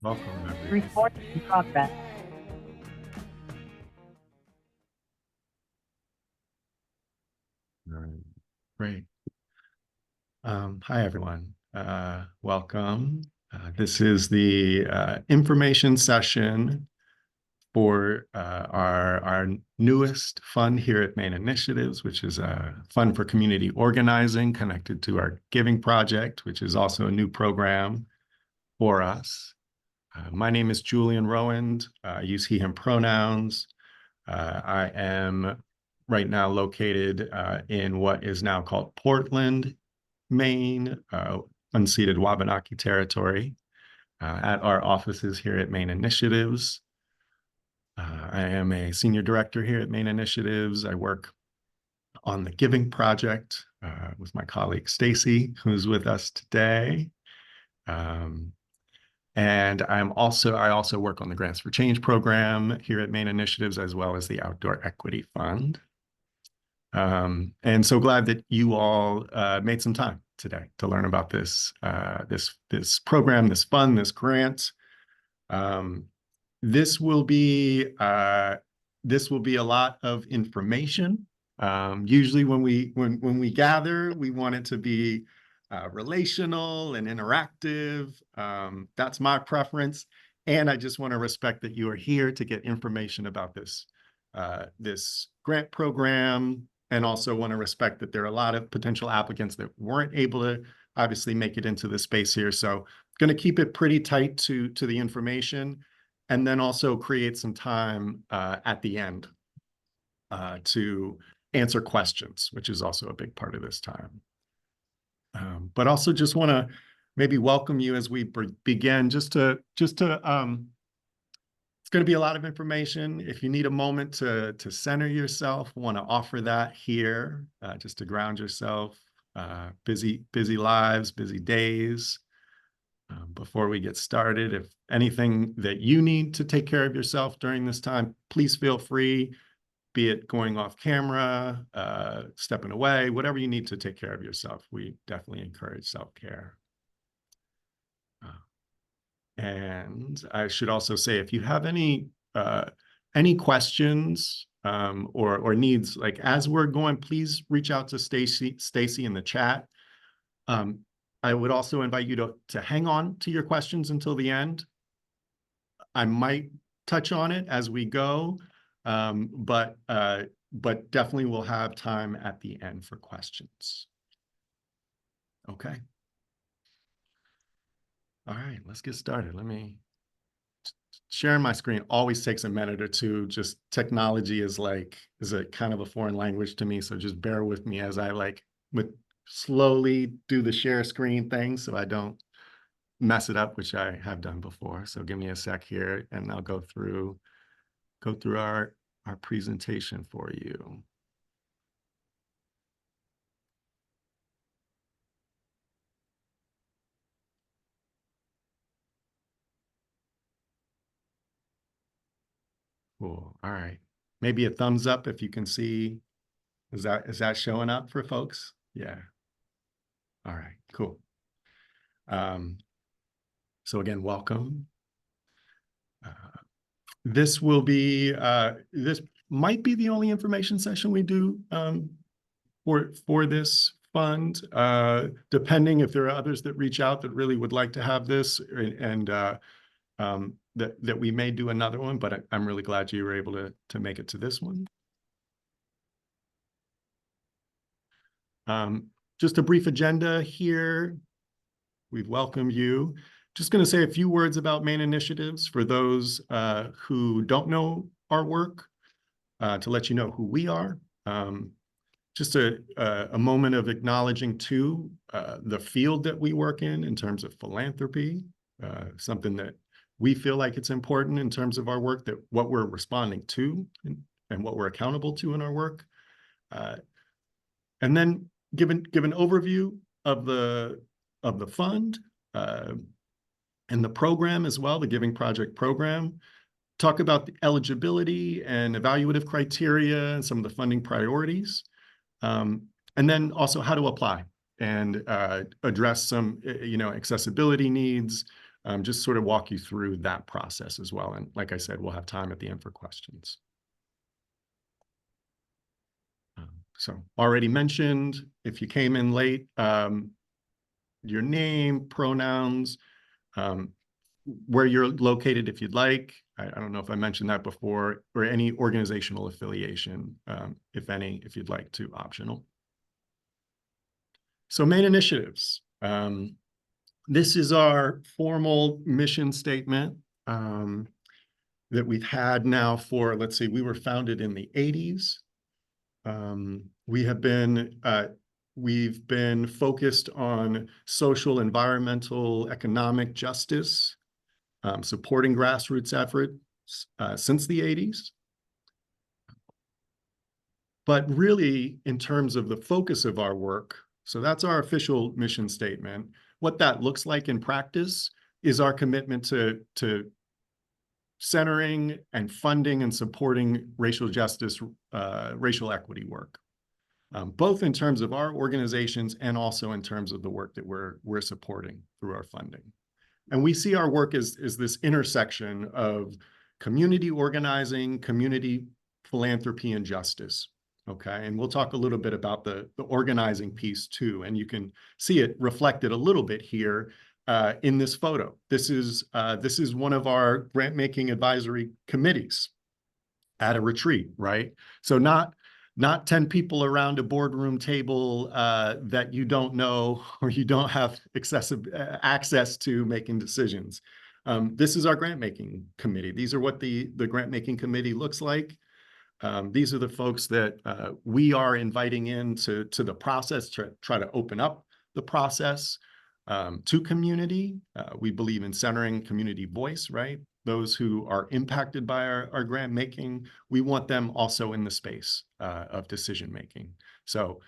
Welcome, everyone. Recording in progress. All right, great. Hi, everyone. Welcome. This is the information session for our newest fund here at Maine Initiatives, which is a fund for community organizing connected to our Giving Project, which is also a new program for us. My name is Julian Rowand. I use he, him pronouns. I am right now located in what is now called Portland, Maine, unceded Wabanaki territory, at our offices here at Maine Initiatives. I am a senior director here at Maine Initiatives. I work on the Giving Project with my colleague Stacy, who's with us today. And I also work on the Grants for Change program here at Maine Initiatives, as well as the Outdoor Equity Fund. And so glad that you all made some time today to learn about this program, this fund, this grant. This will be a lot of information. Usually when we gather, we want it to be relational and interactive. That's my preference. And I just want to respect that you are here to get information about this grant program, and also want to respect that there are a lot of potential applicants that weren't able to obviously make it into the space here. So going to keep it pretty tight to the information, and then also create some time at the end to answer questions, which is also a big part of this time. But also just want to maybe welcome you as we begin, it's going to be a lot of information. If you need a moment to center yourself, want to offer that here, just to ground yourself. Busy lives, busy days. Before we get started, if anything that you need to take care of yourself during this time, please feel free, be it going off camera, stepping away, whatever you need to take care of yourself. We definitely encourage self-care. And I should also say, if you have any questions or needs, like as we're going, please reach out to Stacy in the chat. I would also invite you to hang on to your questions until the end. I might touch on it as we go, but definitely we'll have time at the end for questions. Okay. All right, let's get started. Sharing my screen always takes a minute or two. Just technology is a kind of a foreign language to me. So just bear with me as I slowly do the share screen thing so I don't mess it up, which I have done before. So give me a sec here and I'll go through our presentation for you. Cool. All right. Maybe a thumbs up if you can see. Is that showing up for folks? Yeah. All right, cool. So again, welcome. This might be the only information session we do for this fund, depending if there are others that reach out that really would like to have this, and that we may do another one, but I'm really glad you were able to make it to this one. Just a brief agenda here. We've welcomed you. Just going to say a few words about Maine Initiatives for those who don't know our work, to let you know who we are. Just a moment of acknowledging too the field that we work in terms of philanthropy, something that we feel like it's important in terms of our work, that what we're responding to and what we're accountable to in our work. And then give an overview of the fund and the program as well, the Giving Project program. Talk about the eligibility and evaluative criteria and some of the funding priorities. And then also how to apply and address some accessibility needs, just sort of walk you through that process as well. And like I said, we'll have time at the end for questions. So already mentioned, if you came in late, your name, pronouns, where you're located if you'd like. I don't know if I mentioned that before, or any organizational affiliation, if any, if you'd like to, optional. So main initiatives. This is our formal mission statement that we've had now for, let's see, we were founded in the 80s. We've been focused on social, environmental, economic justice, supporting grassroots efforts since the 80s. But really, in terms of the focus of our work, so that's our official mission statement. What that looks like in practice is our commitment to centering and funding and supporting racial justice, racial equity work, both in terms of our organizations and also in terms of the work that we're supporting through our funding. And we see our work as this intersection of community organizing, community philanthropy, and justice. Okay, and we'll talk a little bit about the organizing piece too, and you can see it reflected a little bit here in this photo. This is one of our grant-making advisory committees at a retreat, right? So not 10 people around a boardroom table that you don't know or you don't have access to making decisions. This is our grant-making committee. These are what the grant-making committee looks like. These are the folks that we are inviting in to the process to try to open up the process to community. We believe in centering community voice, right? Those who are impacted by our grant making, we want them also in the space of decision making. So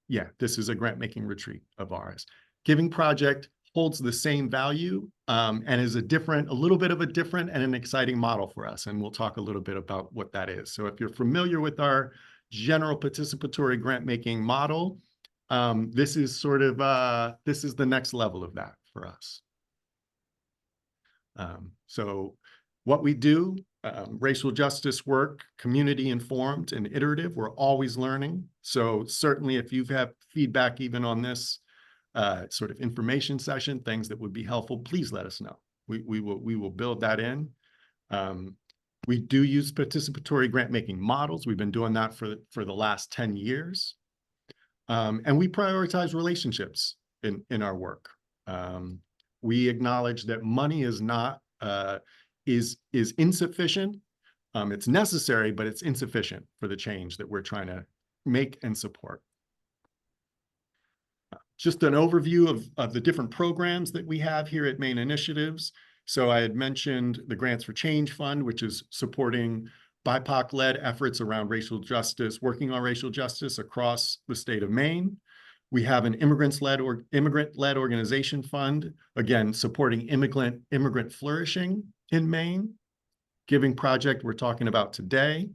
yeah, this is a grant making retreat of ours. Giving Project holds the same value and is a little bit of a different and an exciting model for us. And we'll talk a little bit about what that is. So if you're familiar with our general participatory grant making model, this is the next level of that for us. So what we do, racial justice work, community informed and iterative, we're always learning. So certainly if you've had feedback even on this sort of information session, things that would be helpful, please let us know. We will build that in. We do use participatory grant making models. We've been doing that for the last 10 years. And we prioritize relationships in our work. We acknowledge that money is not is insufficient. It's necessary, but it's insufficient for the change that we're trying to make and support. Just an overview of the different programs that we have here at Main Initiatives. So I had mentioned the Grants for Change Fund, which is supporting BIPOC-led efforts around racial justice, working on racial justice across the state of Maine. We have an immigrant-led organization fund, again, supporting immigrant flourishing in Maine. Giving Project we're talking about today.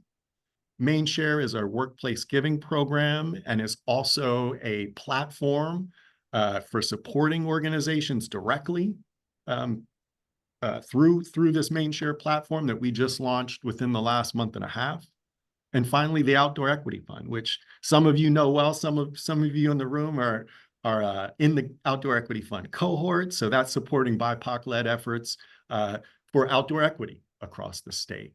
Maine Share is our workplace giving program and is also a platform for supporting organizations directly through this Maine Share platform that we just launched within the last month and a half. And finally, the Outdoor Equity Fund, which some of you know well, some of you in the room are in the Outdoor Equity Fund cohort. So that's supporting BIPOC-led efforts for outdoor equity across the state.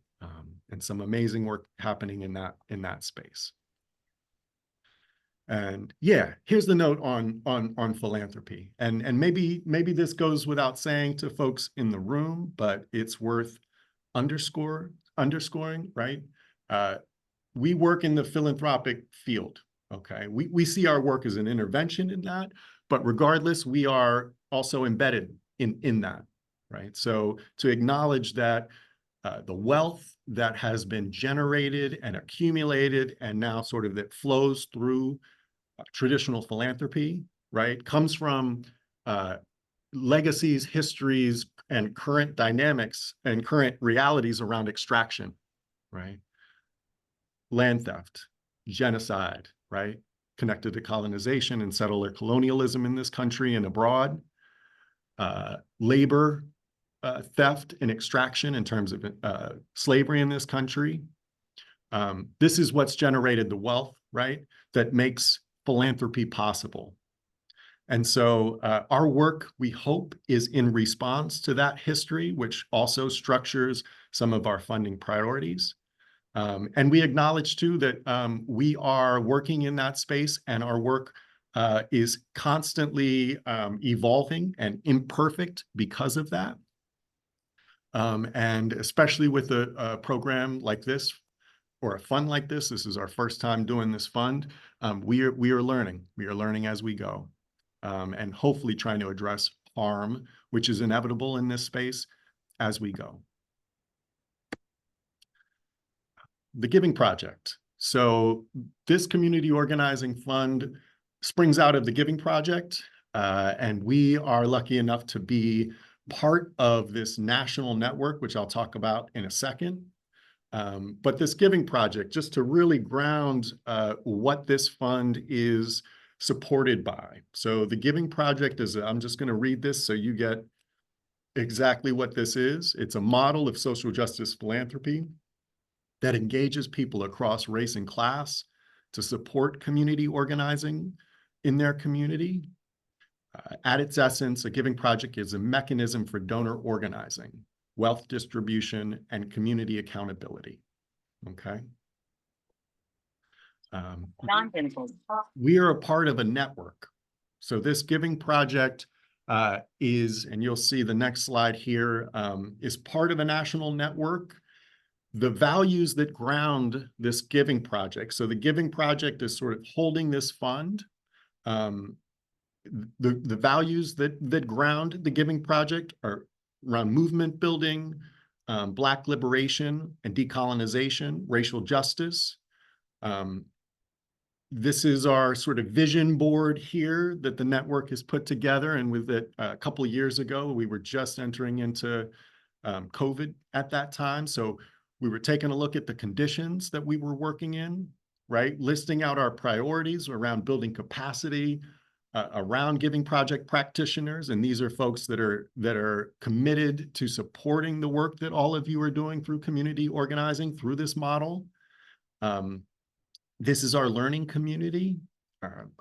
And some amazing work happening in that space. And yeah, here's the note on philanthropy. And maybe this goes without saying to folks in the room, but it's worth underscoring, right? We work in the philanthropic field, okay? We see our work as an intervention in that, but regardless, we are also embedded in that, right? So to acknowledge that the wealth that has been generated and accumulated and now sort of that flows through traditional philanthropy, right, comes from legacies, histories, and current dynamics and current realities around extraction, right? Land theft, genocide, right, connected to colonization and settler colonialism in this country and abroad. labor theft and extraction in terms of slavery in this country. This is what's generated the wealth, right, that makes philanthropy possible. And so our work, we hope, is in response to that history, which also structures some of our funding priorities. And we acknowledge, too, that we are working in that space, and our work is constantly evolving and imperfect because of that. And especially with a program like this, or a fund like this is our first time doing this fund. We are learning. We are learning as we go, and hopefully trying to address harm, which is inevitable in this space, as we go. The Giving Project. So this community organizing fund springs out of the Giving Project, and we are lucky enough to be part of this national network, which I'll talk about in a second. But this Giving Project, just to really ground what this fund is supported by. So the Giving Project is, I'm just going to read this so you get exactly what this is. It's a model of social justice philanthropy that engages people across race and class to support community organizing in their community. At its essence, a Giving Project is a mechanism for donor organizing, wealth distribution, and community accountability. Okay. We are a part of a network. So this Giving Project is, and you'll see the next slide here, is part of a national network. The values that ground this Giving Project. So the Giving Project is sort of holding this fund. The values that ground the Giving Project are around movement building, Black liberation and decolonization, racial justice. This is our sort of vision board here that the network has put together. And with it, a couple of years ago, we were just entering into COVID at that time. So we were taking a look at the conditions that we were working in, right? Listing out our priorities around building capacity, around Giving Project practitioners. And these are folks that are committed to supporting the work that all of you are doing through community organizing through this model. This is our learning community.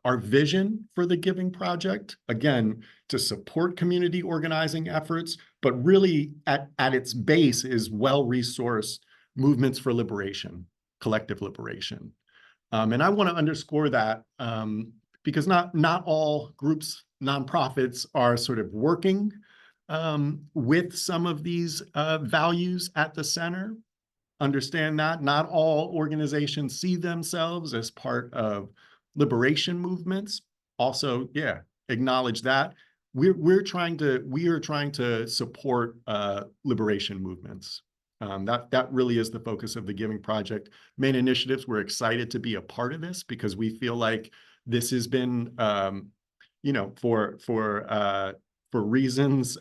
Our vision for the Giving Project, again, to support community organizing efforts, but really at its base is well-resourced movements for liberation, collective liberation. And I want to underscore that because not all groups, nonprofits are sort of working with some of these values at the center. Understand that not all organizations see themselves as part of liberation movements. Also, yeah, acknowledge that we are trying to support liberation movements. That really is the focus of the Giving Project. Main initiatives, we're excited to be a part of this because we feel like this has been, for reasons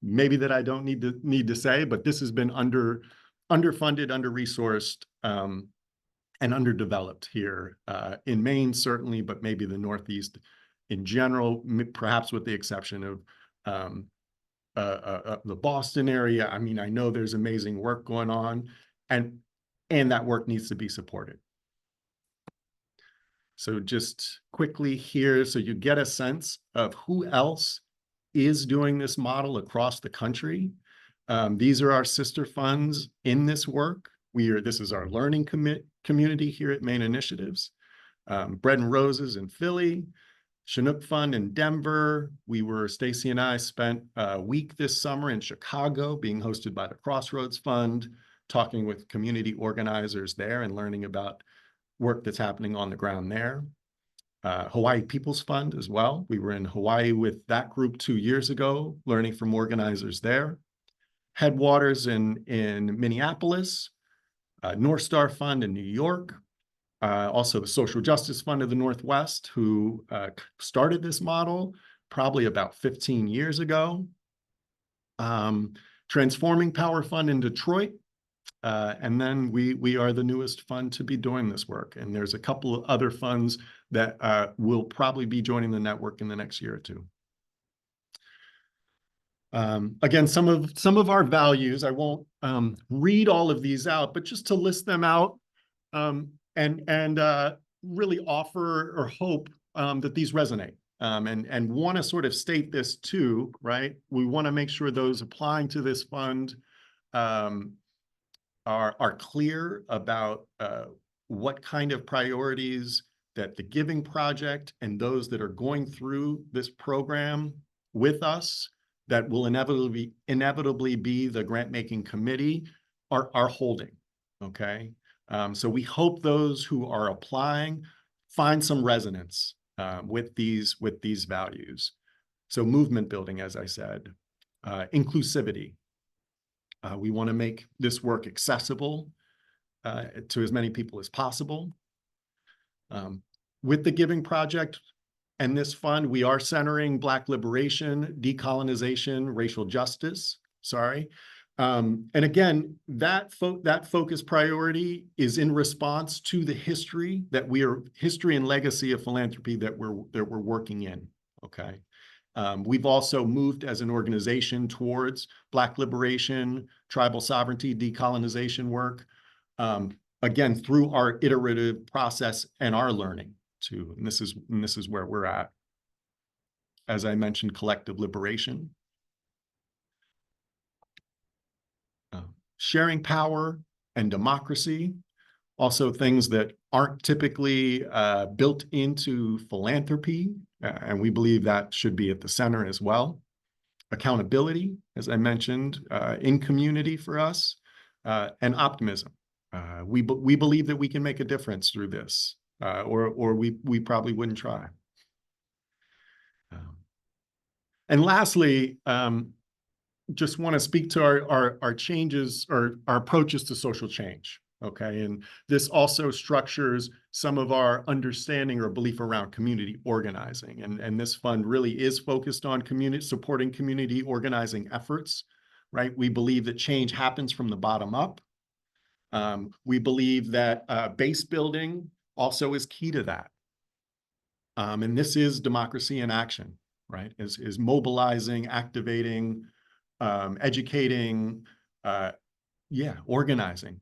maybe that I don't need to say, but this has been underfunded, under-resourced, and underdeveloped here in Maine, certainly, but maybe the Northeast in general, perhaps with the exception of the Boston area. I mean, I know there's amazing work going on, and that work needs to be supported. So just quickly here, so you get a sense of who else is doing this model across the country. These are our sister funds in this work. This is our learning community here at Maine Initiatives. Bread and Roses in Philly, Chinook Fund in Denver. Stacy and I spent a week this summer in Chicago being hosted by the Crossroads Fund, talking with community organizers there and learning about work that's happening on the ground there. Hawaii People's Fund as well. We were in Hawaii with that group 2 years ago, learning from organizers there. Headwaters in Minneapolis, North Star Fund in New York, also the Social Justice Fund of the Northwest, who started this model probably about 15 years ago. Transforming Power Fund in Detroit. And then we are the newest fund to be doing this work. And there's a couple of other funds that will probably be joining the network in the next year or two. Again, some of our values, I won't read all of these out, but just to list them out and really offer or hope that these resonate. And want to sort of state this too, right? We want to make sure those applying to this fund are clear about what kind of priorities that the Giving Project and those that are going through this program with us that will inevitably be the grant-making committee are holding, okay? So we hope those who are applying find some resonance with these values. So movement building, as I said, inclusivity. We want to make this work accessible to as many people as possible. With the Giving Project and this fund, we are centering Black liberation, decolonization, racial justice, and again, that focus priority is in response to the history and legacy of philanthropy that we're working in, okay? We've also moved as an organization towards Black liberation, tribal sovereignty, decolonization work, again, through our iterative process and our learning too. And this is where we're at. As I mentioned, collective liberation. Sharing power and democracy, also things that aren't typically built into philanthropy, and we believe that should be at the center as well. Accountability, as I mentioned, in community for us, and optimism. We believe that we can make a difference through this, or we probably wouldn't try. And lastly, just want to speak to our changes or our approaches to social change. Okay, and this also structures some of our understanding or belief around community organizing. And this fund really is focused on supporting community organizing efforts, right? We believe that change happens from the bottom up. We believe that base building also is key to that. And this is democracy in action, right? Is mobilizing, activating, educating, organizing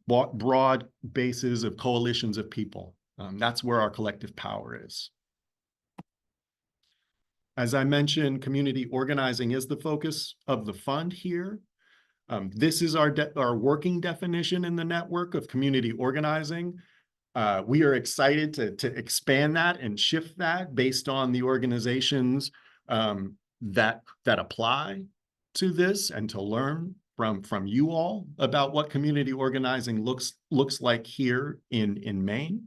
broad bases of coalitions of people. That's where our collective power is. As I mentioned, community organizing is the focus of the fund here. This is our working definition in the network of community organizing. We are excited to expand that and shift that based on the organizations that apply to this and to learn from you all about what community organizing looks like here in Maine.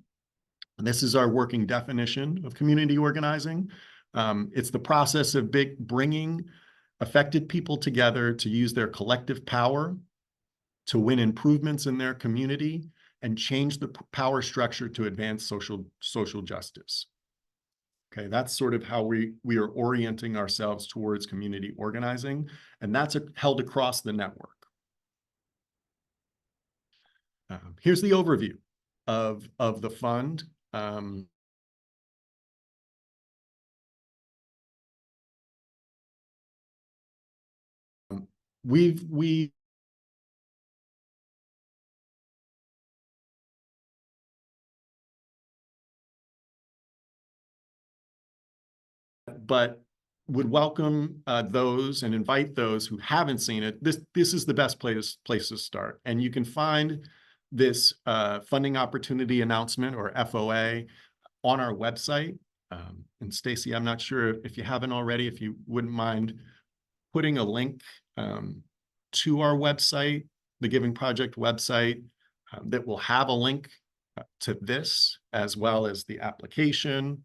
And this is our working definition of community organizing. It's the process of bringing affected people together to use their collective power to win improvements in their community and change the power structure to advance social justice. Okay, that's sort of how we are orienting ourselves towards community organizing, and that's held across the network. Here's the overview of the fund. But would welcome those and invite those who haven't seen it. This is the best place to start. And you can find this funding opportunity announcement, or FOA, on our website. And Stacy, I'm not sure if you haven't already, if you wouldn't mind putting a link to our website, the Giving Project website, that will have a link to this as well as the application.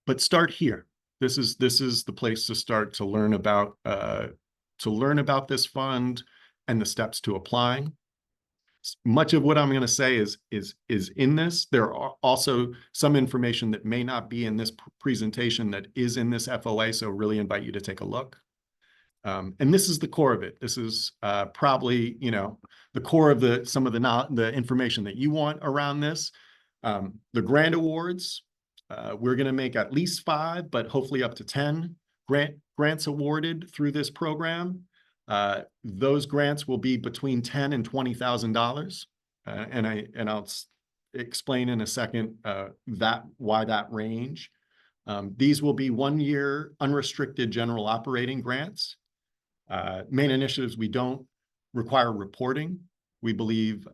But start here. This is the place to start to learn about this fund and the steps to applying. Much of what I'm going to say is in this. There are also some information that may not be in this presentation that is in this FOA, so really invite you to take a look. And this is the core of it. This is probably, the core of some of the information that you want around this. The grant awards, we're going to make at least 5, but hopefully up to 10 grants awarded through this program. Those grants will be between $10,000 and $20,000. And I'll explain in a second why that range. These will be 1-year unrestricted general operating grants. Main initiatives, we don't require reporting. We believe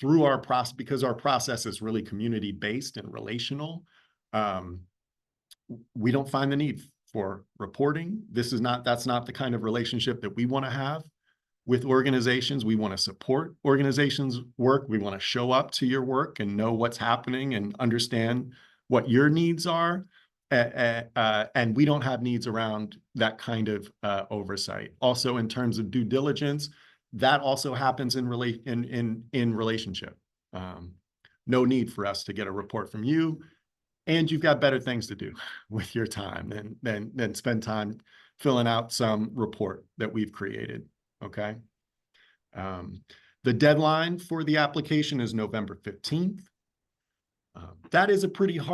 through our process, because our process is really community-based and relational, we don't find the need for reporting. That's not the kind of relationship that we want to have with organizations. We want to support organizations' work. We want to show up to your work and know what's happening and understand what your needs are. And we don't have needs around that kind of oversight. Also, in terms of due diligence, that also happens in relationship. No need for us to get a report from you, and you've got better things to do with your time than spend time filling out some report that we've created. Okay. The deadline for the application is November 15th. That is a pretty be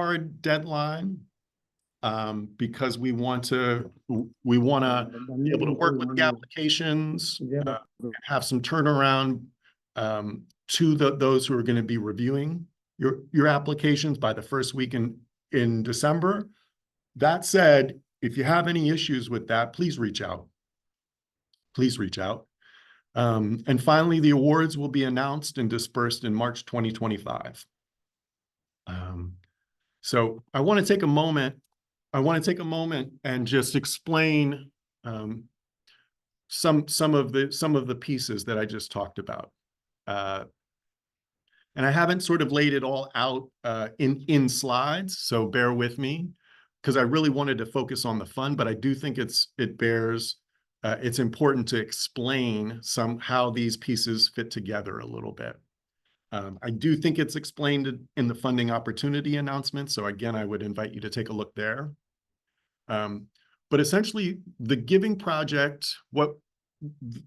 because we want to be able to work with the applications, have some turnaround to those who are going to be reviewing your applications by the first week in December. That said, if you have any issues with that, please reach out. Please reach out. And finally, the awards will be announced and dispersed in March 2025. So I want to take a moment and just explain some of the pieces that I just talked about. And I haven't sort of laid it all out in slides, so bear with me, because I really wanted to focus on the fund, but I do think it's important to explain how these pieces fit together a little bit. I do think it's explained in the funding opportunity announcement. So again, I would invite you to take a look there. But essentially, the Giving Project,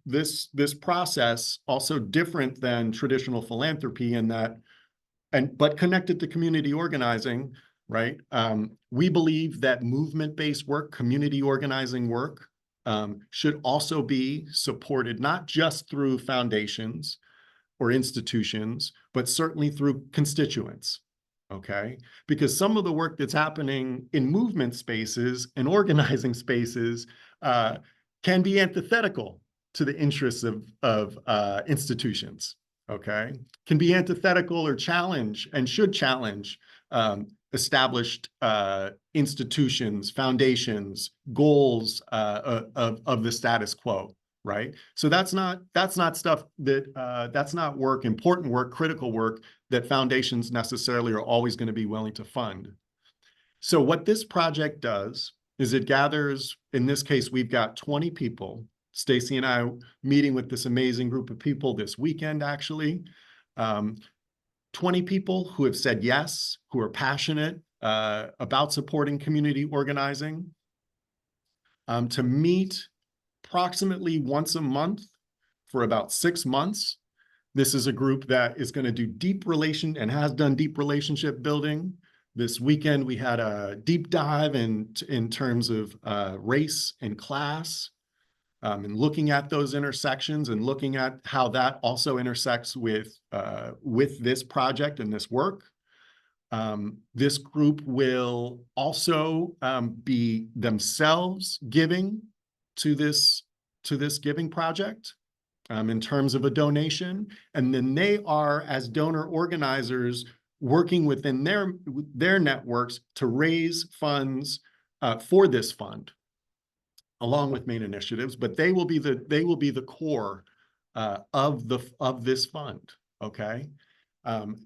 this process, also different than traditional philanthropy in that, but connected to community organizing, right? We believe that movement-based work, community organizing work, should also be supported, not just through foundations or institutions, but certainly through constituents, okay? Because some of the work that's happening in movement spaces and organizing spaces can be antithetical to the interests of institutions, okay? Can be antithetical or challenge and should challenge established institutions, foundations, goals of the status quo. Right. So that's not stuff that's not important work, critical work that foundations necessarily are always going to be willing to fund. So what this project does is it gathers, in this case, we've got 20 people. Stacy and I meeting with this amazing group of people this weekend, actually. 20 people who have said yes, who are passionate about supporting community organizing, to meet approximately once a month for about 6 months. This is a group that is going to do and has done deep relationship building. This weekend, we had a deep dive in terms of race and class, and looking at those intersections and looking at how that also intersects with this project and this work. This group will also be themselves giving to this Giving Project in terms of a donation. And then they are, as donor organizers, working within their networks to raise funds for this fund, along with main initiatives, but they will be the core of this fund, okay?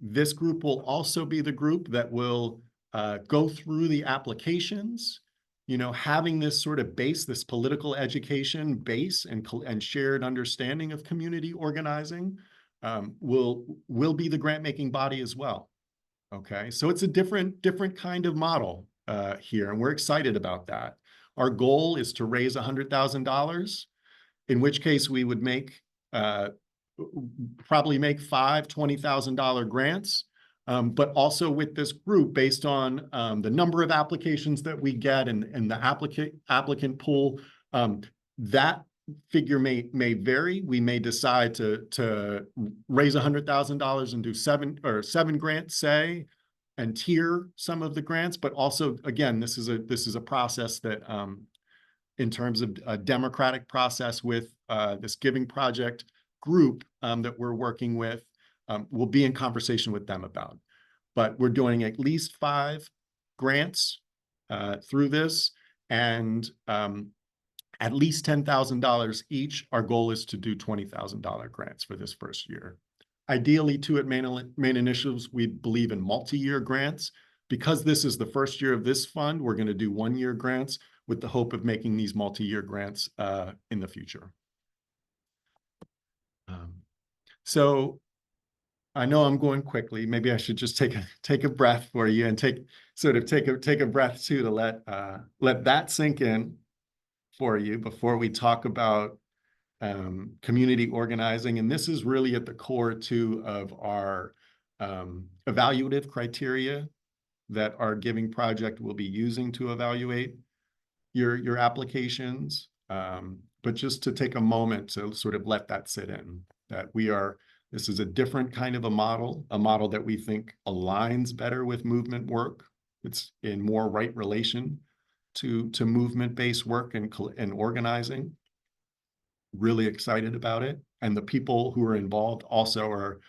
This group will also be the group that will go through the applications, having this sort of base, this political education base and shared understanding of community organizing, will be the grant-making body as well. Okay, so it's a different kind of model here, and we're excited about that. Our goal is to raise $100,000, in which case we would probably make 5 $20,000 grants. but also with this group based on the number of applications that we get and the applicant pool. That figure may vary. We may decide to raise $100,000 and do seven grants, say, and tier some of the grants. But also, again, this is a process that, in terms of a democratic process with this Giving Project group that we're working with, we'll be in conversation with them about. But we're doing at least 5 grants through this, and at least $10,000 each. Our goal is to do $20,000 grants for this first year. Ideally, 2 at main initiatives. We believe in multi-year grants. Because this is the first year of this fund, we're going to do 1-year grants with the hope of making these multi-year grants in the future. So I know I'm going quickly. Maybe I should just take a breath for you and take a breath too, to let that sink in for you before we talk about community organizing. And this is really at the core too of our evaluative criteria that our Giving Project will be using to evaluate your applications. But just to take a moment to sort of let that sit in, that this is a different kind of a model that we think aligns better with movement work. It's in more right relation to movement-based work and organizing. Really excited about it. And the people who are involved also are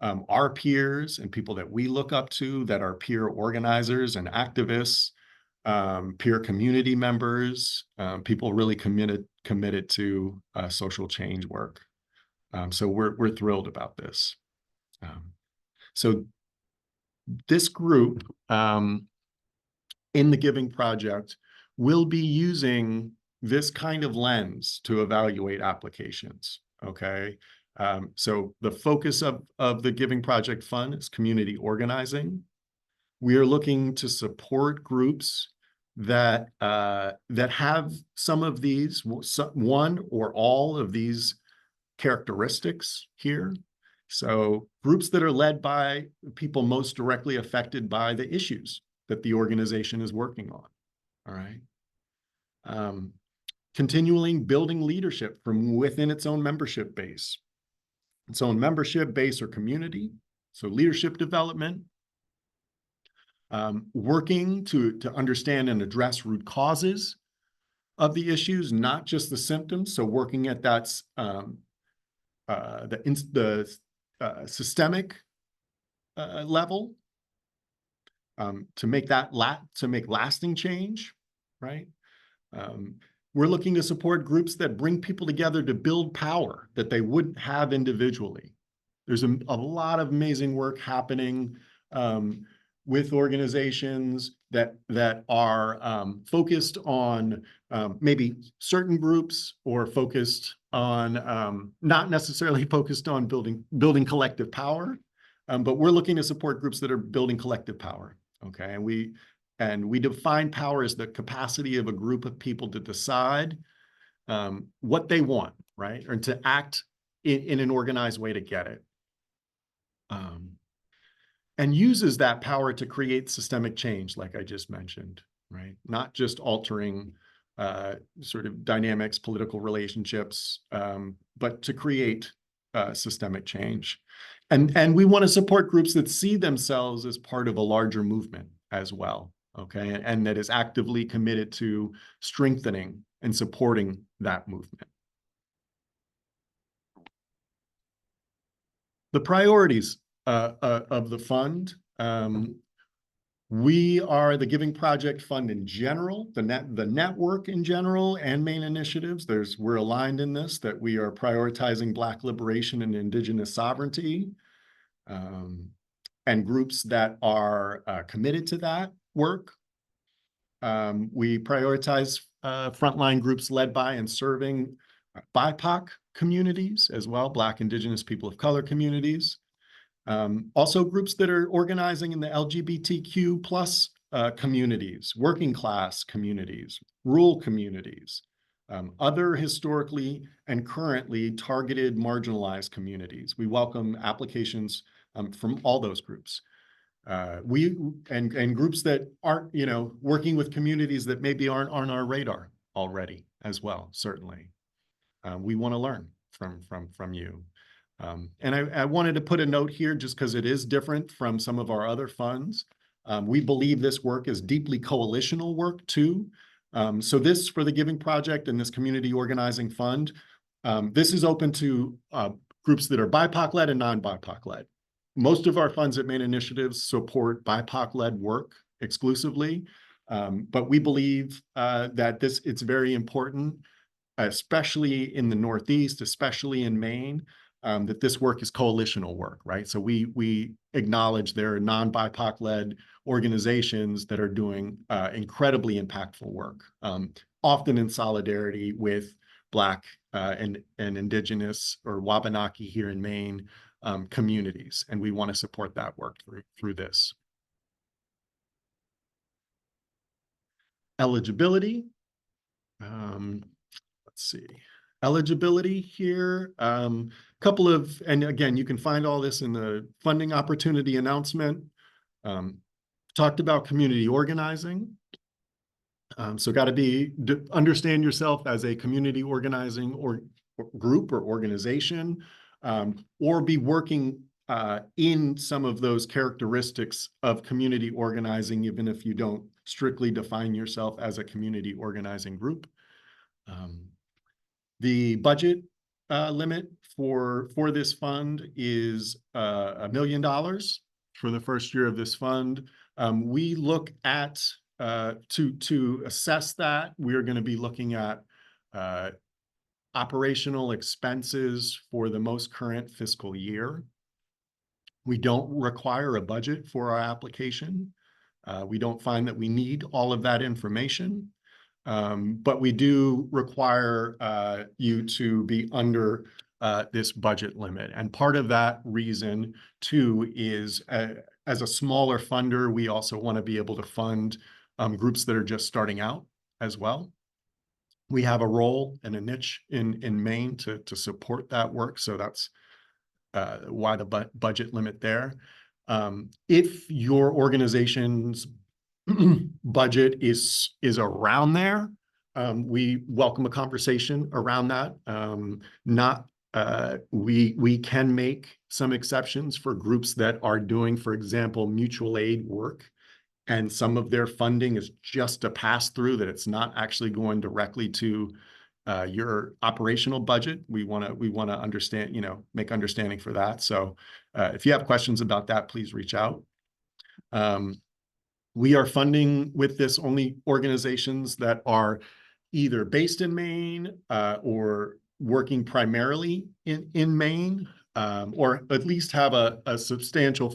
our peers and people that we look up to, that are peer organizers and activists, peer community members, people really committed to social change work. So we're thrilled about this. So this group in the Giving Project will be using this kind of lens to evaluate applications, okay? So the focus of the Giving Project Fund is community organizing. We are looking to support groups that have some of these, one or all of these characteristics here. So groups that are led by people most directly affected by the issues that the organization is working on, all right? Continually building leadership from within its own membership base. Its own membership base or community, so leadership development, working to understand and address root causes of the issues, not just the symptoms. So working at that systemic level to make lasting change, right? We're looking to support groups that bring people together to build power that they wouldn't have individually. There's a lot of amazing work happening with organizations that are focused on maybe certain groups, or focused on not necessarily focused on building collective power, but we're looking to support groups that are building collective power. Okay, and we define power as the capacity of a group of people to decide what they want, right? Or to act in an organized way to get it. And uses that power to create systemic change, like I just mentioned, right? Not just altering sort of dynamics, political relationships, but to create systemic change. And we want to support groups that see themselves as part of a larger movement as well. Okay, and that is actively committed to strengthening and supporting that movement. The priorities of the fund. We are the Giving Project Fund in general, the network in general, and main initiatives. We're aligned in this, that we are prioritizing Black liberation and Indigenous sovereignty, and groups that are committed to that work. We prioritize frontline groups led by and serving BIPOC communities as well, Black, Indigenous, people of color communities. Also groups that are organizing in the LGBTQ plus communities, working class communities, rural communities, other historically and currently targeted marginalized communities. We welcome applications from all those groups. and groups that aren't, working with communities that maybe aren't on our radar already as well, certainly. We want to learn from you. And I wanted to put a note here just because it is different from some of our other funds. We believe this work is deeply coalitional work too. So this for the Giving Project and this community organizing fund, this is open to groups that are BIPOC-led and non-BIPOC-led. Most of our funds at Maine Initiatives support BIPOC-led work exclusively, but we believe that it's very important, especially in the Northeast, especially in Maine, that this work is coalitional work, right? So we acknowledge there are non-BIPOC-led organizations that are doing incredibly impactful work, often in solidarity with Black and Indigenous or Wabanaki here in Maine communities, and we want to support that work through this. Eligibility. Let's see. Eligibility here. Couple of, and again, you can find all this in the funding opportunity announcement. Talked about community organizing. So got to understand yourself as a community organizing or group or organization, or be working in some of those characteristics of community organizing, even if you don't strictly define yourself as a community organizing group. The budget limit for this fund is $1 million for the first year of this fund. We look at to assess that, we are going to be looking at operational expenses for the most current fiscal year. We don't require a budget for our application. We don't find that we need all of that information, but we do require you to be under this budget limit. And part of that reason, too, is as a smaller funder, we also want to be able to fund groups that are just starting out as well. We have a role and a niche in Maine to support that work, so that's why the budget limit there. If your organization's budget is around there, we welcome a conversation around that. We can make some exceptions for groups that are doing, for example, mutual aid work, and some of their funding is just a pass-through, that it's not actually going directly to your operational budget. We want to understand, make understanding for that. So if you have questions about that, please reach out. We are funding with this only organizations that are either based in Maine or working primarily in Maine, or at least have a substantial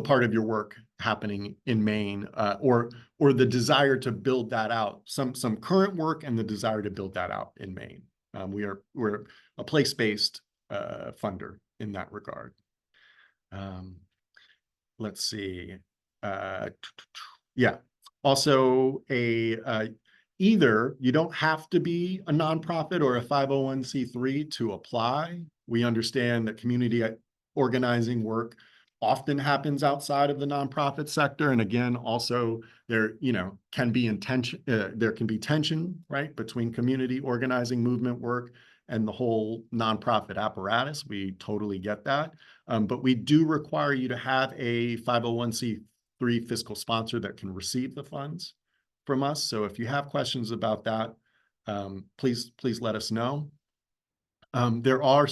part of your work happening in Maine, or the desire to build that out, some current work and the desire to build that out in Maine. We're a place-based funder in that regard. Let's see. Yeah. Also, either you don't have to be a nonprofit or a 501c3 to apply. We understand that community organizing work often happens outside of the nonprofit sector, and again, also there can be tension, right, between community organizing movement work and the whole nonprofit apparatus. We totally get that, but we do require you to have a 501c3 fiscal sponsor that can receive the funds from us. So if you have questions about that, please let us know. There are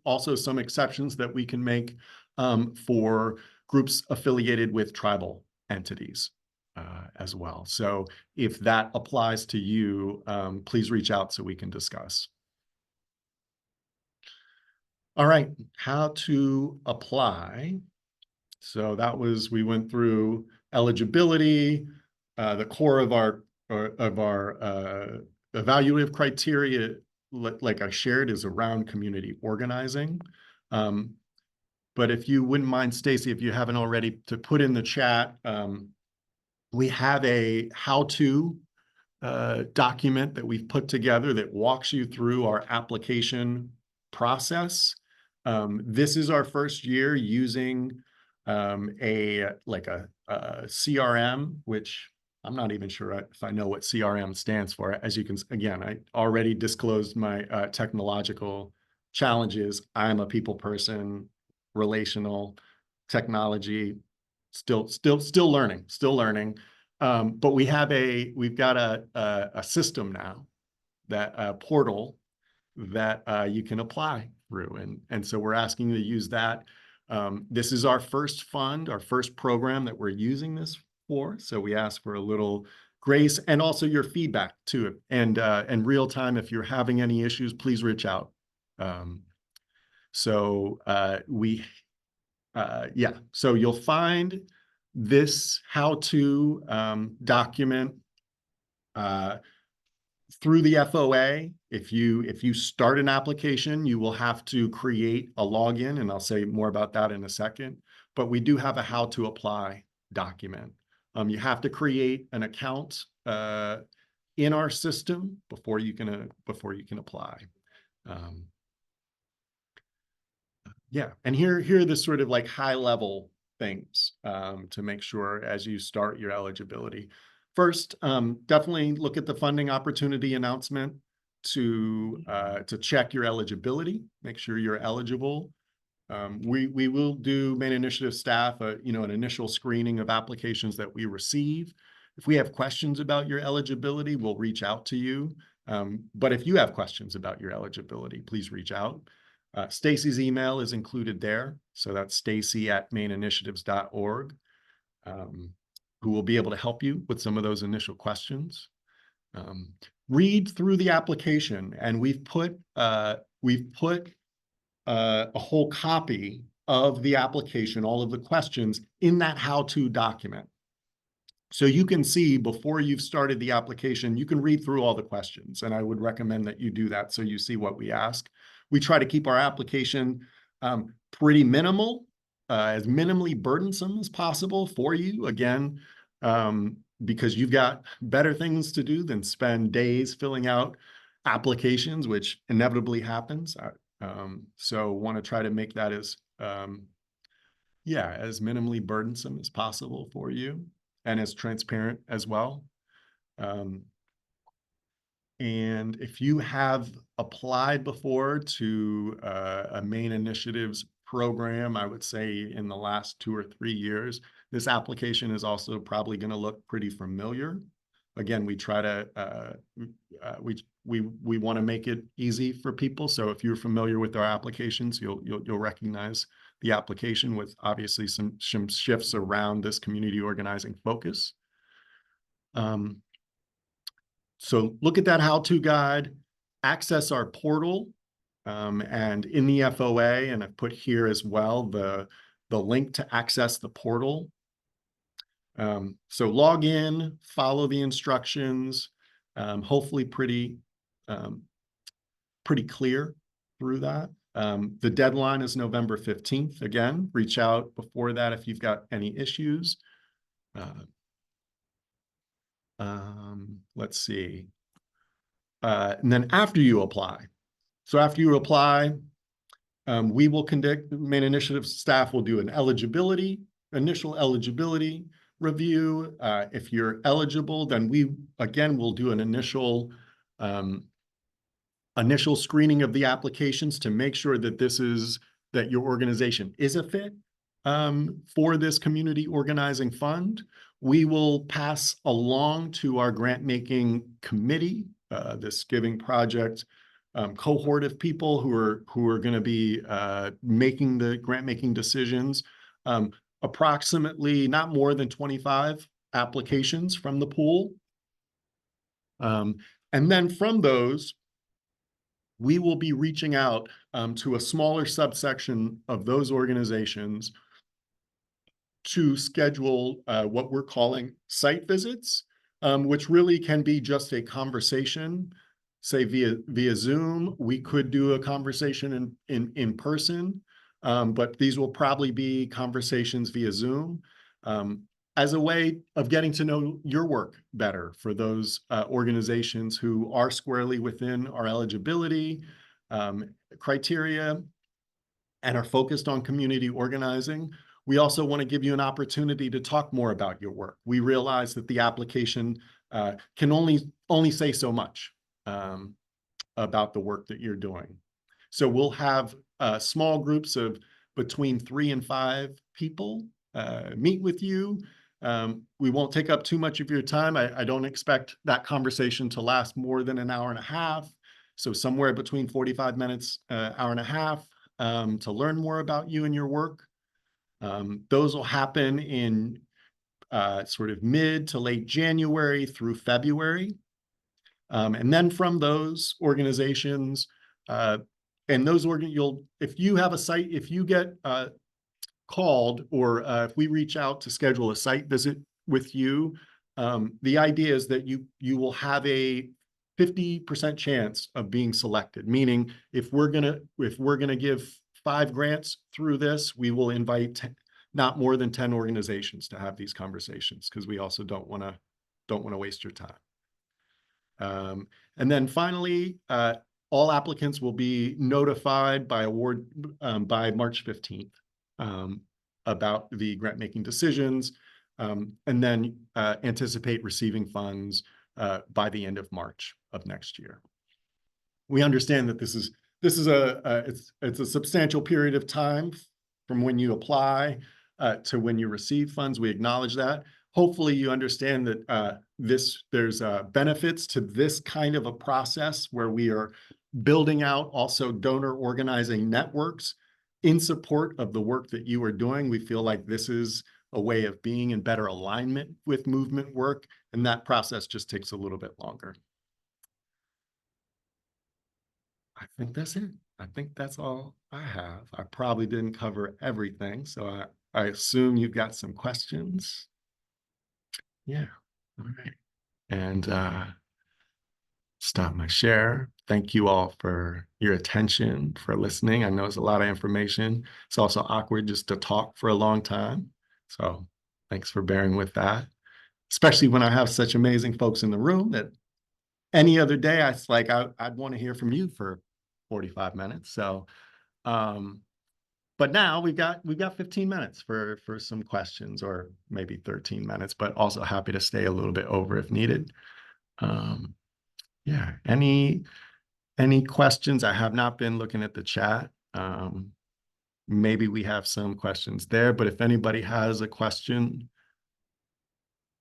also some exceptions that we can make for groups affiliated with tribal entities as well. So if that applies to you, please reach out so we can discuss. All right, how to apply. So we went through eligibility. The core of our evaluative criteria, like I shared, is around community organizing. But if you wouldn't mind, Stacy, if you haven't already, to put in the chat, we have a how-to document that we've put together that walks you through our application process. This is our first year using a CRM, which I'm not even sure if I know what CRM stands for. As you can, again, I already disclosed my technological challenges. I'm a people person, relational, technology, still learning. But we've got a system now, that portal that you can apply through. And so we're asking you to use that. This is our first fund, our first program that we're using this for. So we ask for a little grace and also your feedback to it. And real time, if you're having any issues, please reach out. So you'll find this how-to document through the FOA. If you start an application, you will have to create a login, and I'll say more about that in a second. But we do have a how to apply document. You have to create an account in our system before you can apply. And here are the sort of like high level things to make sure as you start your eligibility. First, definitely look at the funding opportunity announcement to check your eligibility, make sure you're eligible. We will do Maine Initiative staff, an initial screening of applications that we receive. If we have questions about your eligibility, we'll reach out to you. But if you have questions about your eligibility, please reach out. Stacy's email is included there. So that's stacy@maineinitiatives.org, who will be able to help you with some of those initial questions. Read through the application, and we've put a whole copy of the application, all of the questions in that how-to document. So you can see before you've started the application, you can read through all the questions, and I would recommend that you do that so you see what we ask. We try to keep our application pretty minimal, as minimally burdensome as possible for you, again, because you've got better things to do than spend days filling out applications, which inevitably happens. So want to try to make that as minimally burdensome as possible for you, and as transparent as well. And if you have applied before to a Maine Initiatives program, I would say in the last 2 or 3 years, this application is also probably going to look pretty familiar. Again, we try to we want to make it easy for people. So if you're familiar with our applications, you'll recognize the application, with obviously some shifts around this community organizing focus. So look at that how-to guide, access our portal, and in the FOA, and I've put here as well the link to access the portal. So log in, follow the instructions, hopefully pretty clear through that. The deadline is November 15th. Again, reach out before that if you've got any issues. Let's see. And then after you apply, we will conduct, Maine Initiative staff will do an initial eligibility review. If you're eligible, then we, again, will do an initial screening of the applications to make sure that that your organization is a fit for this community organizing fund. We will pass along to our grant making committee, this Giving Project cohort of people who are going to be making the grant making decisions. Approximately not more than 25 applications from the pool. And then from those, we will be reaching out to a smaller subsection of those organizations to schedule what we're calling site visits, which really can be just a conversation, say via Zoom. We could do a conversation in person, but these will probably be conversations via Zoom, as a way of getting to know your work better for those organizations who are squarely within our eligibility criteria. and are focused on community organizing, we also want to give you an opportunity to talk more about your work. We realize that the application can only say so much about the work that you're doing. So we'll have small groups of between 3 and 5 people meet with you. We won't take up too much of your time. I don't expect that conversation to last more than an hour and a half. So somewhere between 45 minutes, hour and a half, to learn more about you and your work. Those will happen in sort of mid to late January through February. And then from those organizations, and those if you have a site, if you get called, or if we reach out to schedule a site visit with you, the idea is that you will have a 50% chance of being selected. Meaning, if we're gonna give 5 grants through this, we will invite not more than 10 organizations to have these conversations, because we also don't want to waste your time. And then finally, all applicants will be notified by by March 15th about the grant making decisions, and then anticipate receiving funds by the end of March of next year. We understand that this is it's a substantial period of time from when you apply to when you receive funds. We acknowledge that. Hopefully you understand that there's benefits to this kind of a process, where we are building out also donor organizing networks in support of the work that you are doing. We feel like this is a way of being in better alignment with movement work, and that process just takes a little bit longer. I think that's it. I think that's all I have. I probably didn't cover everything, so I assume you've got some questions. Yeah, all right. And stop my share. Thank you all for your attention, for listening. I know it's a lot of information. It's also awkward just to talk for a long time. So thanks for bearing with that, especially when I have such amazing folks in the room that any other day, I'd want to hear from you for 45 minutes. So, but now we've got 15 minutes for some questions, or maybe 13 minutes, but also happy to stay a little bit over if needed. Yeah, any questions? I have not been looking at the chat. Maybe we have some questions there, but if anybody has a question,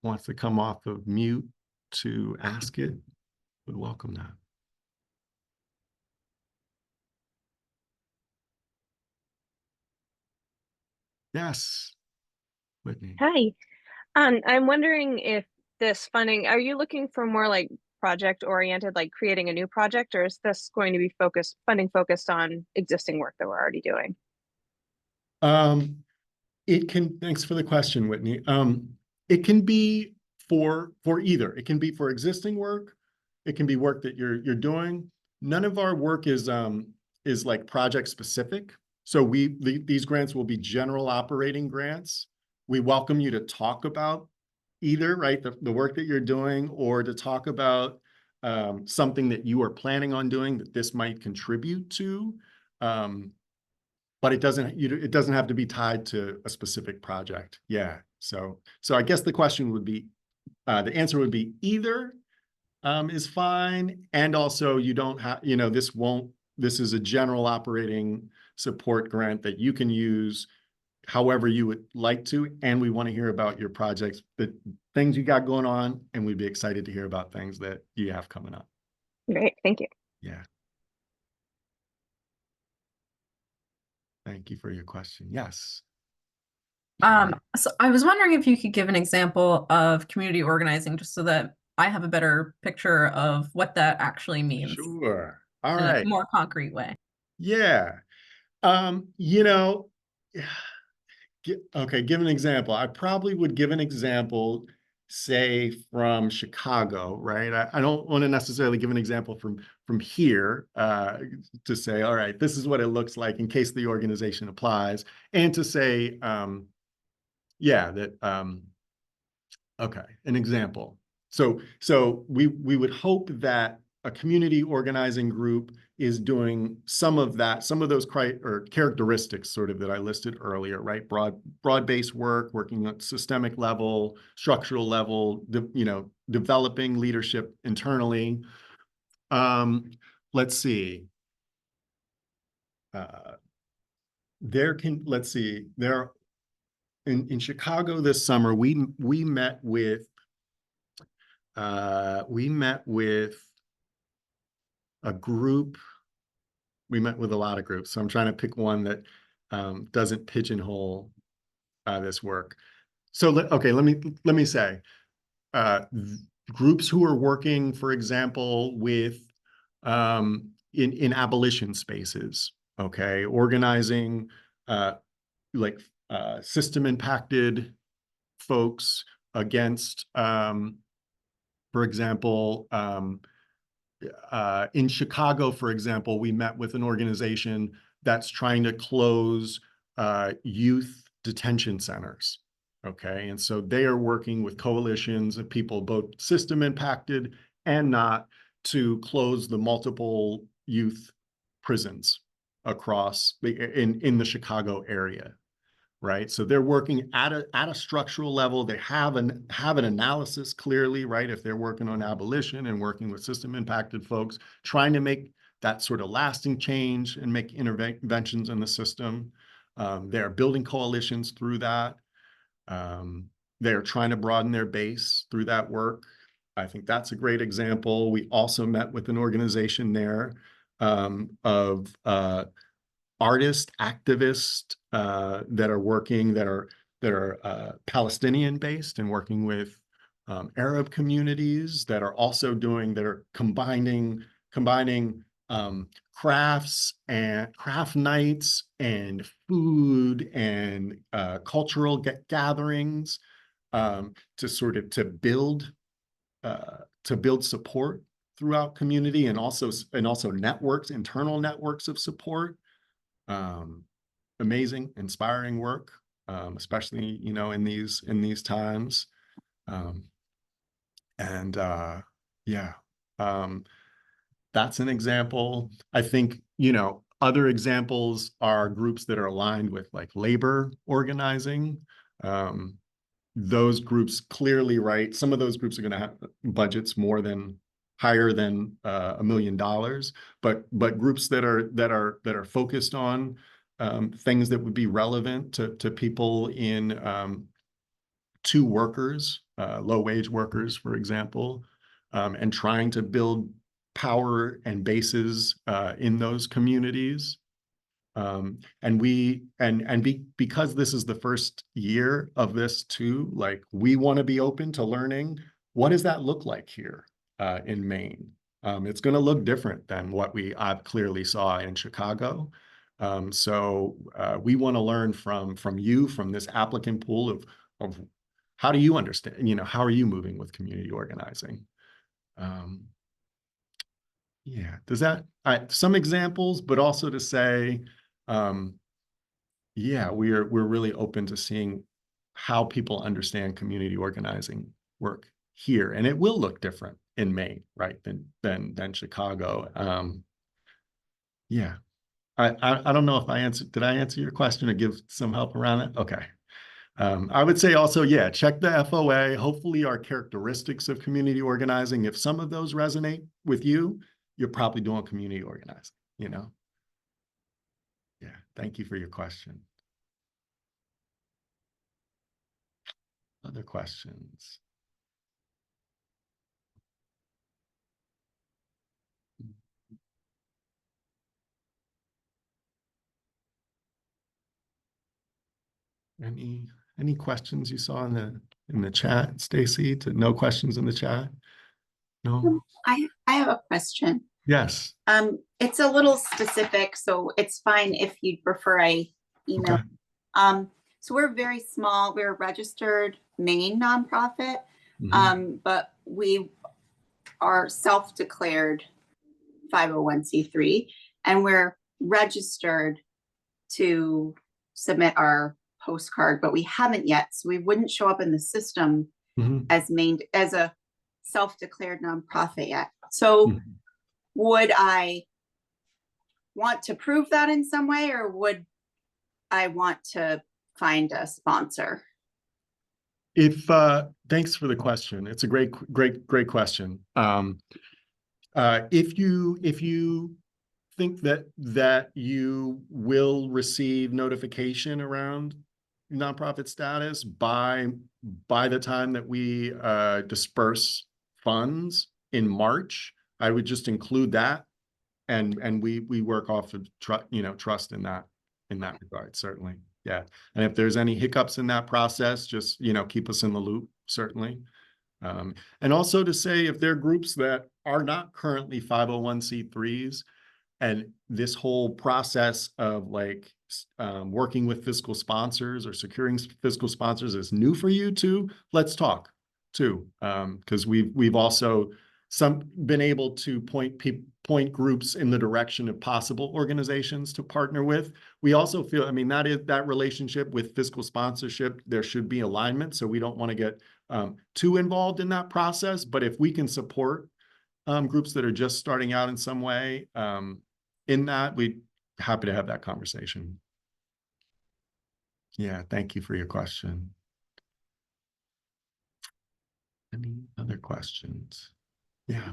wants to come off of mute to ask it, would welcome that. Yes, Whitney. Hi. I'm wondering if this funding, are you looking for more like project oriented, like creating a new project, or is this going to be funding focused on existing work that we're already doing? Thanks for the question, Whitney. It can be for either. It can be for existing work. It can be work that you're doing. None of our work is like project specific. So these grants will be general operating grants. We welcome you to talk about either, right, the work that you're doing, or to talk about something that you are planning on doing that this might contribute to. But it doesn't have to be tied to a specific project. Yeah. So I guess the question would be, the answer would be either is fine, and also you don't have, this is a general operating support grant that you can use however you would like to, and we want to hear about your projects, the things you got going on, and we'd be excited to hear about things that you have coming up. Great, thank you. Yeah. Thank you for your question. Yes. So I was wondering if you could give an example of community organizing, just so that I have a better picture of what that actually means. Sure. All in right. a more concrete way. Yeah. Okay, give an example. I probably would give an example, say, from Chicago, right? I don't want to necessarily give an example from here to say, all right, this is what it looks like in case the organization applies, and to say, yeah, that, okay, an example. So we would hope that a community organizing group is doing some of that, some of those characteristics sort of that I listed earlier, right? Broad-based work, working at systemic level, structural level, developing leadership internally. Let's see. In Chicago this summer, we met with a group. We met with a lot of groups, so I'm trying to pick one that doesn't pigeonhole this work. So let me say, groups who are working, for example, with in abolition spaces, okay, organizing system impacted folks against, for example, in Chicago, for example, we met with an organization that's trying to close youth detention centers. Okay, and so they are working with coalitions of people, both system impacted and not, to close the multiple youth prisons across in the Chicago area. Right, so they're working at a structural level. They have an analysis clearly, right? If they're working on abolition and working with system impacted folks, trying to make that sort of lasting change and make interventions in the system. They're building coalitions through that. They're trying to broaden their base through that work. I think that's a great example. We also met with an organization there of artists, activists that are Palestinian based and working with Arab communities that are also combining crafts and craft nights and food and cultural gatherings to build support throughout community, and also networks, internal networks of support. Amazing, inspiring work, especially in these times. That's an example. I think other examples are groups that are aligned with like labor organizing. Those groups clearly, right? Some of those groups are going to have budgets higher than $1 million, but groups that are focused on things that would be relevant to people to workers, low wage workers, for example, and trying to build power and bases in those communities. Because this is the first year of this too, like we want to be open to learning, what does that look like here in Maine? It's going to look different than what I've clearly saw in Chicago. So we want to learn from you, from this applicant pool of how do you understand, how are you moving with community organizing? Does that, some examples, but also to say, we're really open to seeing how people understand community organizing work here, and it will look different in Maine, right, than Chicago. I don't know if did I answer your question or give some help around it? Okay. I would say also, check the FOA. Hopefully our characteristics of community organizing, if some of those resonate with you, you're probably doing community organizing, Thank you for your question. Other questions? Any questions you saw in the chat, Stacy? No questions in the chat? No? I have a question. Yes. It's a little specific, so it's fine if you'd prefer I email. Okay. So we're very small. We're a registered Maine nonprofit, but we are self-declared 501c3, and we're registered to submit our postcard, but we haven't yet, so we wouldn't show up in the system as a self-declared nonprofit yet. So would I want to prove that in some way, or would I want to find a sponsor? If thanks for the question. It's a great question. If you think that you will receive notification around nonprofit status by the time that we disperse funds in March, I would just include that, and we work off of trust in that regard, certainly. Yeah. And if there's any hiccups in that process, just keep us in the loop, certainly. And also to say, if there are groups that are not currently 501c3s, and this whole process of like working with fiscal sponsors or securing fiscal sponsors is new for you too, let's talk too, because we've also been able to point groups in the direction of possible organizations to partner with. We also feel, I mean, that relationship with fiscal sponsorship, there should be alignment. So we don't want to get too involved in that process. But if we can support groups that are just starting out in some way, in that, we'd happy to have that conversation. Yeah, thank you for your question. Any other questions? Yeah.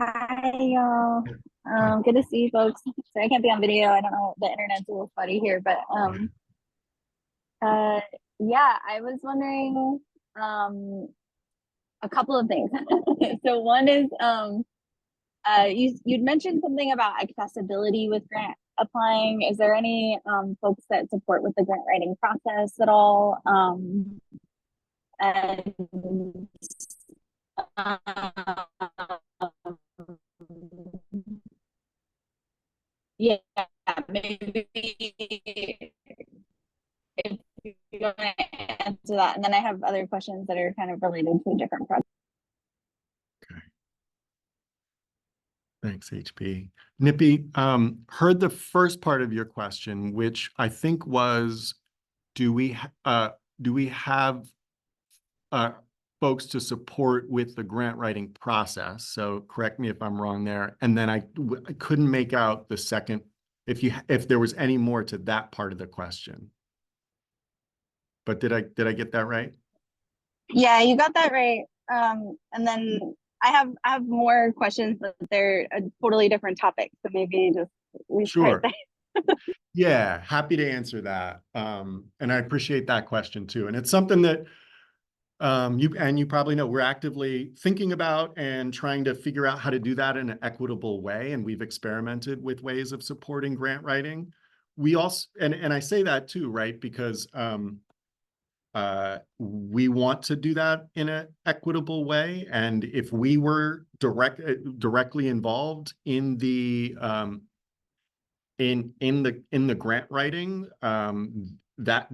Hi, y'all. Hi. Good to see you folks. Sorry I can't be on video. I don't know, the internet's a little funny here, but yeah, I was wondering a couple of things. So one is you'd mentioned something about accessibility with grant applying. Is there any folks that support with the grant writing process at all? And yeah, maybe if you want to answer that, and then I have other questions that are kind of related to a different project. Okay. Thanks, HP. Nippy, heard the first part of your question, which I think was, do we have folks to support with the grant writing process? So correct me if I'm wrong there. And then I couldn't make out the second, if there was any more to that part of the question. But did I get that right? Yeah, you got that right. And then I have more questions, but they're a totally different topic. So maybe just we Sure. start there. Yeah, happy to answer that. And I appreciate that question too. And it's something that you probably know we're actively thinking about and trying to figure out how to do that in an equitable way. And we've experimented with ways of supporting grant writing. We also, and I say that too, right? Because we want to do that in an equitable way. And if we were directly involved in the in the grant writing, that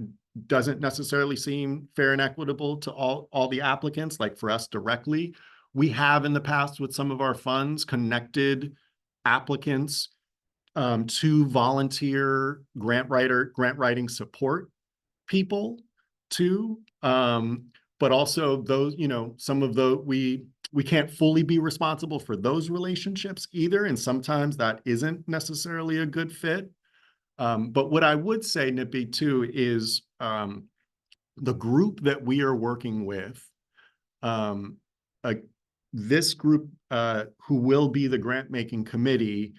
doesn't necessarily seem fair and equitable to all the applicants. Like for us directly, we have in the past with some of our funds connected applicants to volunteer grant writing support people too. But also those, some of the we can't fully be responsible for those relationships either. And sometimes that isn't necessarily a good fit. But what I would say, Nippy, too, is the group that we are working with, this group who will be the grant making committee,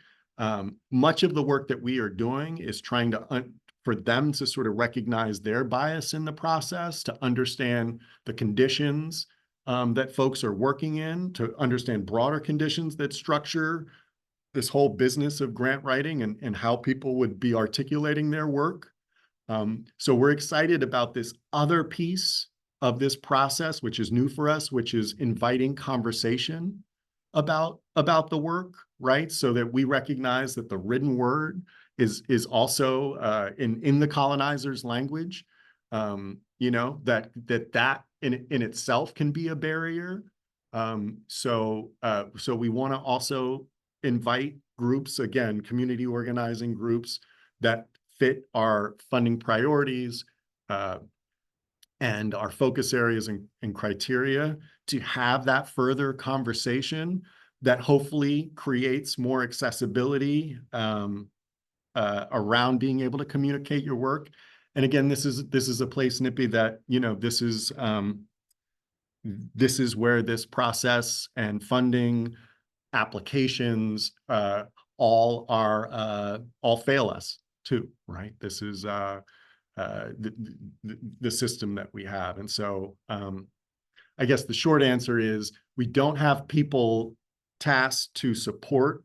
much of the work that we are doing is trying to for them to sort of recognize their bias in the process, to understand the conditions that folks are working in, to understand broader conditions that structure this whole business of grant writing and how people would be articulating their work. So we're excited about this other piece of this process, which is new for us, which is inviting conversation about the work, right? So that we recognize that the written word is also in the colonizer's language, that in itself can be a barrier. So we want to also invite groups, again, community organizing groups that fit our funding priorities and our focus areas and criteria to have that further conversation. that hopefully creates more accessibility around being able to communicate your work. And again, this is a place, Nippy, that, you know, this is where this process and funding applications all fail us too, right? This is the system that we have. And so I guess the short answer is we don't have people tasked to support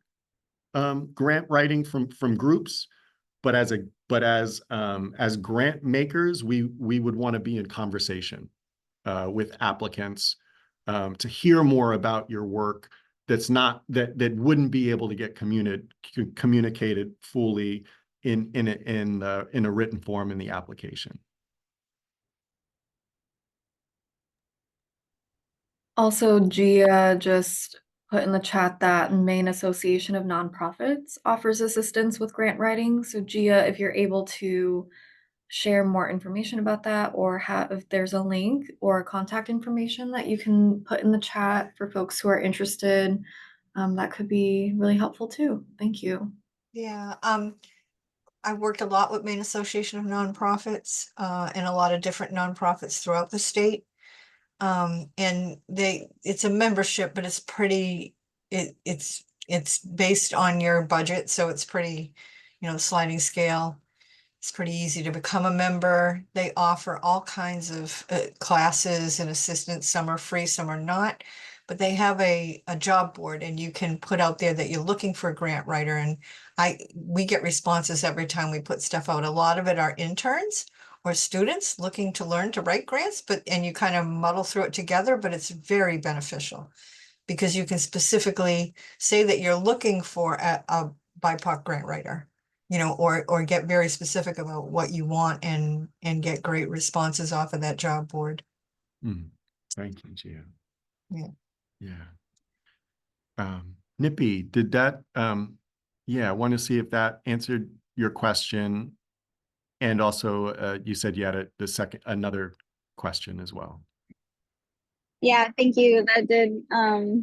grant writing from groups, but as grant makers, we would want to be in conversation with applicants to hear more about your work that wouldn't be able to get communicated fully in a written form in the application. Also, Gia just put in the chat that Maine Association of Nonprofits offers assistance with grant writing. So Gia, if you're able to share more information about that, or if there's a link or contact information that you can put in the chat for folks who are interested, that could be really helpful too. Thank you. Yeah, I worked a lot with Maine Association of Nonprofits and a lot of different nonprofits throughout the state. And it's a membership, but it's pretty, it's based on your budget. So it's pretty, sliding scale. It's pretty easy to become a member. They offer all kinds of classes and assistance. Some are free, some are not. But they have a job board, and you can put out there that you're looking for a grant writer. And we get responses every time we put stuff out. A lot of it are interns or students looking to learn to write grants, and you kind of muddle through it together, but it's very beneficial because you can specifically say that you're looking for a BIPOC grant writer, or get very specific about what you want and get great responses off of that job board. Thank you, Gia. Yeah. Yeah. Nippy, did that, I want to see if that answered your question. And also, you said you had another question as well. Yeah, thank you. That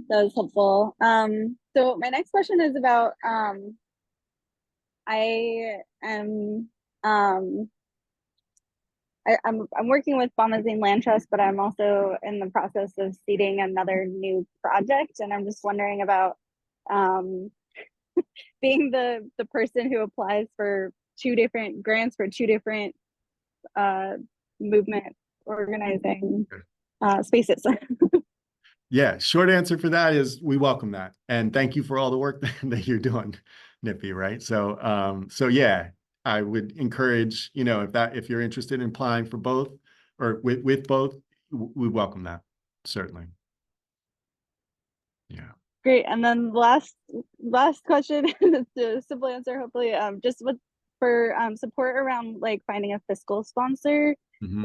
was helpful. So my next question is about I'm working with Bombazine Land Trust, but I'm also in the process of seeding another new project, and I'm just wondering about being the person who applies for 2 different grants for 2 different movement organizing spaces. Yeah, short answer for that is we welcome that. And thank you for all the work that you're doing, Nippy, right? So yeah, I would encourage, if you're interested in applying for both or with both, we welcome that, certainly. Yeah. Great. And then last question, it's a simple answer, hopefully, just for support around like finding a fiscal sponsor.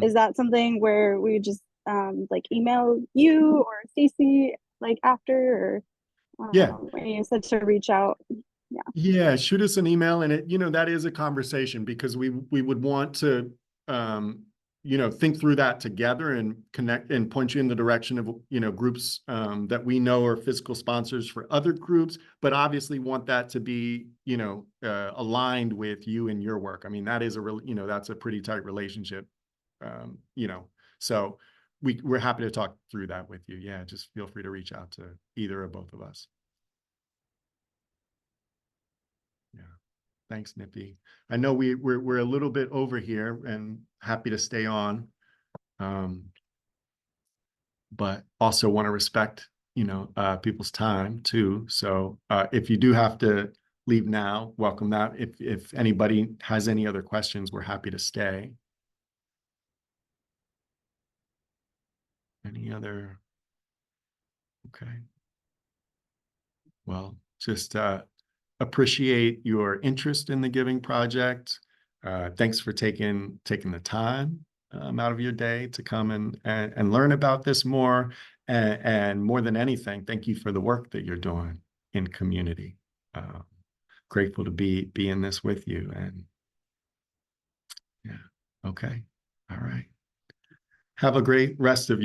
Is that something where we just like email you or Stacy like after, or you said to reach out? Yeah, shoot us an email, and that is a conversation because we would want to think through that together and connect and point you in the direction of groups that we know are fiscal sponsors for other groups, but obviously want that to be aligned with you and your work. I mean, that is that's a pretty tight relationship, so we're happy to talk through that with you. Yeah, just feel free to reach out to either or both of us. Yeah. Thanks, Nippy. I know we're a little bit over here and happy to stay on, but also want to respect, people's time too. So if you do have to leave now, welcome that. If anybody has any other questions, we're happy to stay. Any other? Okay. Well, just appreciate your interest in the Giving Project. Thanks for taking the time out of your day to come and learn about this more. And more than anything, thank you for the work that you're doing in community. Grateful to be in this with you. And yeah, okay. All right. Have a great rest of your